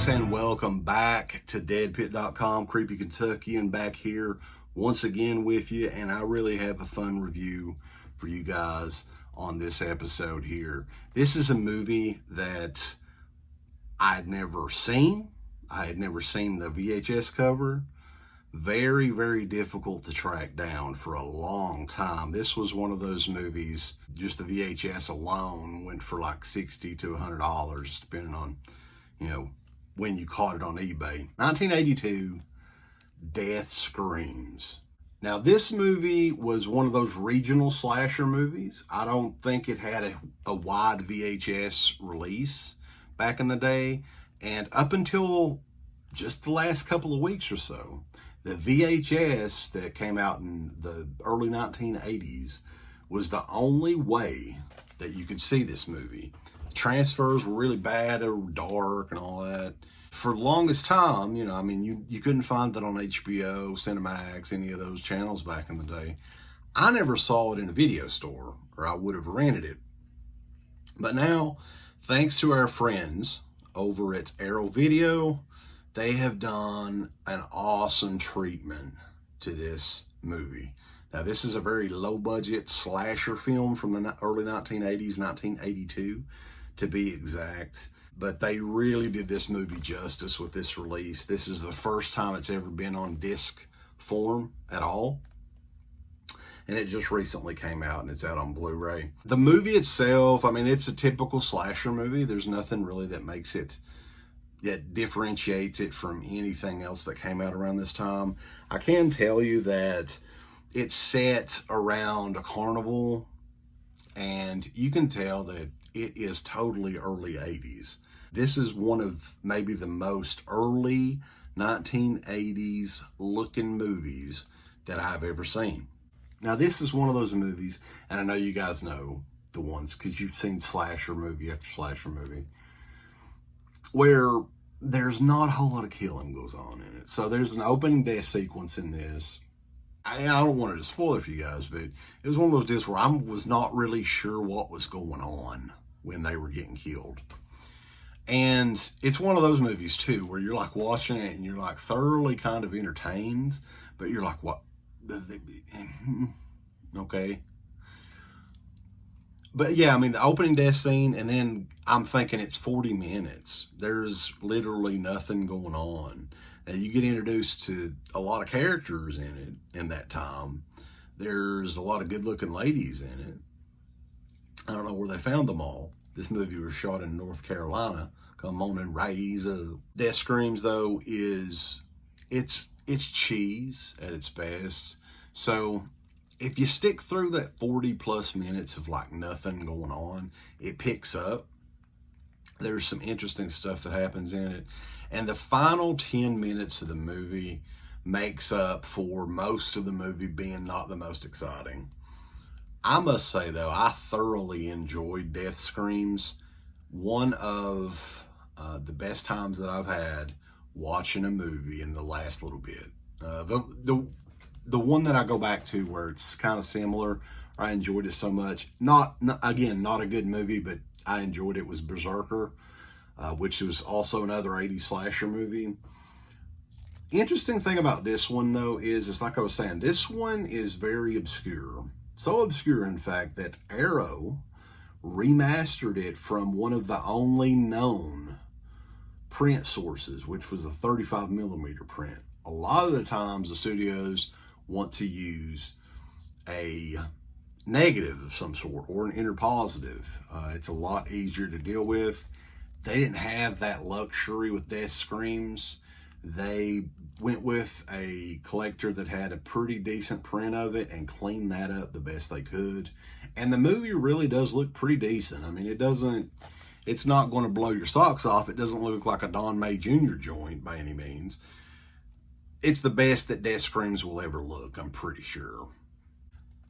folks, and welcome back to DEADPIT.com. Creepy Kentuckian back here once again with you, and I really have a fun review for you guys on this episode here. This is a movie that I had never seen. I had never seen the VHS cover. Very, very difficult to track down for a long time. This was one of those movies, just the VHS alone went for like $60 to $100, depending on, when you caught it on eBay. 1982, Death Screams. Now, this movie was one of those regional slasher movies. I don't think it had a wide VHS release back in the day. And up until just the last couple of weeks or so, the VHS that came out in the early 1980s was the only way that you could see this movie. Transfers were really bad, they were dark and all that. For the longest time, you couldn't find that on HBO, Cinemax, any of those channels back in the day. I never saw it in a video store, or I would have rented it. But now, thanks to our friends over at Arrow Video, they have done an awesome treatment to this movie. Now, this is a very low-budget slasher film from the early 1980s, 1982 to be exact. But they really did this movie justice with this release. This is the first time it's ever been on disc form at all. And it just recently came out, and it's out on Blu-ray. The movie itself, it's a typical slasher movie. There's nothing really that differentiates it from anything else that came out around this time. I can tell you that it's set around a carnival, and you can tell that it is totally early 80s. This is one of maybe the most early 1980s looking movies that I've ever seen. Now, this is one of those movies, and I know you guys know the ones because you've seen slasher movie after slasher movie, where there's not a whole lot of killing goes on in it. So there's an opening death sequence in this. I don't want to spoil it for you guys, but it was one of those deals where I was not really sure what was going on when they were getting killed. And it's one of those movies too, where you're like watching it and you're like thoroughly kind of entertained, but you're like, what? Okay. But yeah, the opening death scene, and then I'm thinking it's 40 minutes. There's literally nothing going on. And you get introduced to a lot of characters in it in that time. There's a lot of good-looking ladies in it. I don't know where they found them all. This movie was shot in North Carolina. Come on and raise up. Death Screams, though, it's cheese at its best. So if you stick through that 40 plus minutes of like nothing going on, it picks up. There's some interesting stuff that happens in it. And the final 10 minutes of the movie makes up for most of the movie being not the most exciting. I must say, though, I thoroughly enjoyed Death Screams. One of the best times that I've had watching a movie in the last little bit. The one that I go back to where it's kind of similar, I enjoyed it so much. Not a good movie, but I enjoyed it, was Berserker, which was also another 80s slasher movie. Interesting thing about this one, though, is it's like I was saying, this one is very obscure. So obscure, in fact, that Arrow remastered it from one of the only known print sources, which was a 35 millimeter print. A lot of the times the studios want to use a negative of some sort or an interpositive. It's a lot easier to deal with. They didn't have that luxury with Death Screams. They went with a collector that had a pretty decent print of it and cleaned that up the best they could. And the movie really does look pretty decent. It's not going to blow your socks off. It doesn't look like a Don May Jr. joint by any means. It's the best that Death Screams will ever look, I'm pretty sure.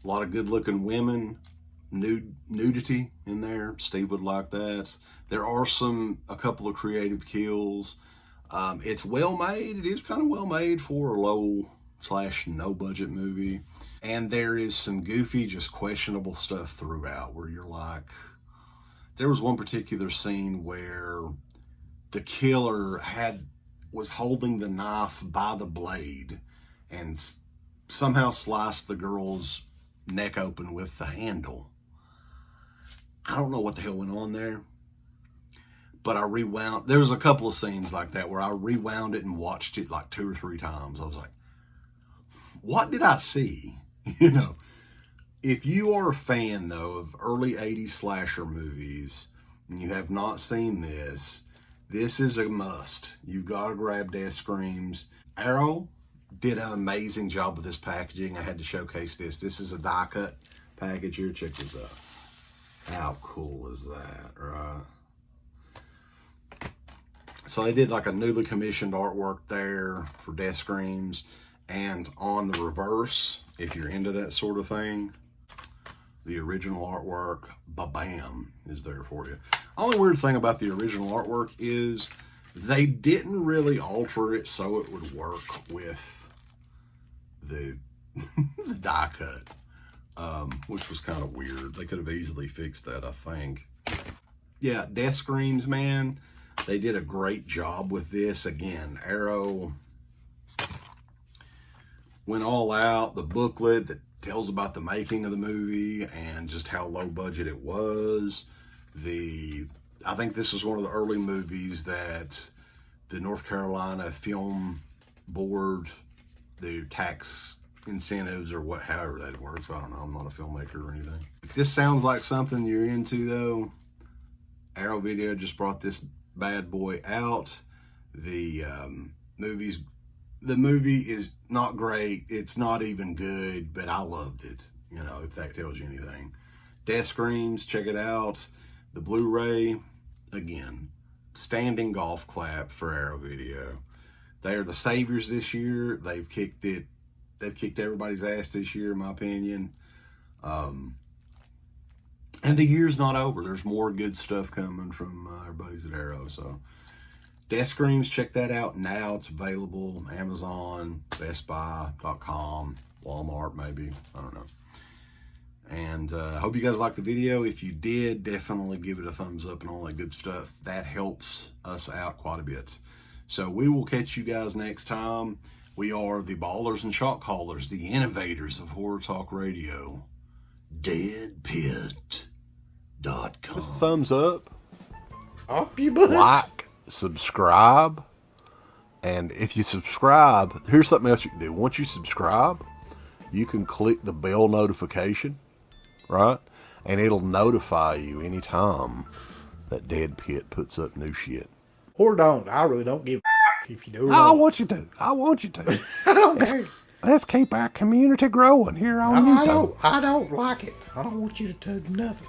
A lot of good looking women, nudity in there. Steve would like that. There are a couple of creative kills. It's well made. It is kind of well made for a low/no budget movie. And there is some goofy, just questionable stuff throughout where you're like, there was one particular scene where the killer was holding the knife by the blade and somehow sliced the girl's neck open with the handle. I don't know what the hell went on there, but I rewound. There was a couple of scenes like that where I rewound it and watched it like 2 or 3 times. I was like, what did I see? You know, if you are a fan though of early 80s slasher movies and you have not seen this, this is a must. You gotta grab Death Screams. Arrow did an amazing job with this packaging. I had to showcase this. This is a die cut package here. Check this out. How cool is that, right? So they did like a newly commissioned artwork there for Death Screams. And on the reverse, if you're into that sort of thing, the original artwork, ba-bam, is there for you. Only weird thing about the original artwork is they didn't really alter it so it would work with the die cut, which was kind of weird. They could have easily fixed that, I think. Yeah, Death Screams, man, they did a great job with this. Again, Arrow went all out. The booklet that tells about the making of the movie and just how low budget it was. I think this is one of the early movies that the North Carolina Film Board, the tax incentives or however that works. I don't know. I'm not a filmmaker or anything. If this sounds like something you're into though, Arrow Video just brought this bad boy out. The movie is not great. It's not even good, but I loved it. You know, if that tells you anything. Death Screams, check it out. The Blu-ray, again, standing golf clap for Arrow Video. They are the saviors this year. They've kicked everybody's ass this year, in my opinion. And the year's not over. There's more good stuff coming from our buddies at Arrow. So, Death Screams, check that out now. It's available Amazon, BestBuy.com, Walmart maybe. I don't know. And I hope you guys liked the video. If you did, definitely give it a thumbs up and all that good stuff. That helps us out quite a bit. So we will catch you guys next time. We are the ballers and shot callers, the innovators of Horror Talk Radio. DEADPIT.com. Just a thumbs up. Up your butt. Like, subscribe. And if you subscribe, here's something else you can do. Once you subscribe, you can click the bell notification, right? And it'll notify you anytime that Dead Pit puts up new shit. Or don't. I really don't give a if you do. I want you to. I want you to. I don't care. Let's keep our community growing here on YouTube. I don't like it. I don't want you to do nothing.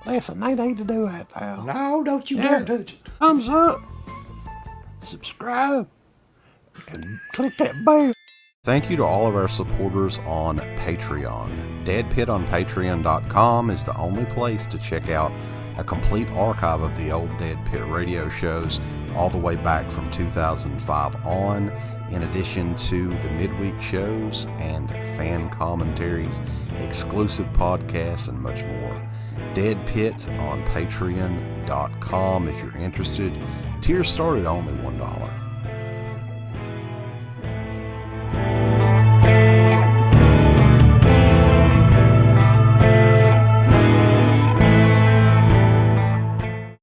Listen, they need to do that, pal. No, don't you dare touch it. Thumbs up. Subscribe. And click that bell. Thank you to all of our supporters on Patreon. DEADPIT on Patreon.com is the only place to check out a complete archive of the old Dead Pit radio shows all the way back from 2005 on, in addition to the midweek shows and fan commentaries, exclusive podcasts, and much more. Dead Pit on Patreon.com if you're interested. Tiers start at only $1.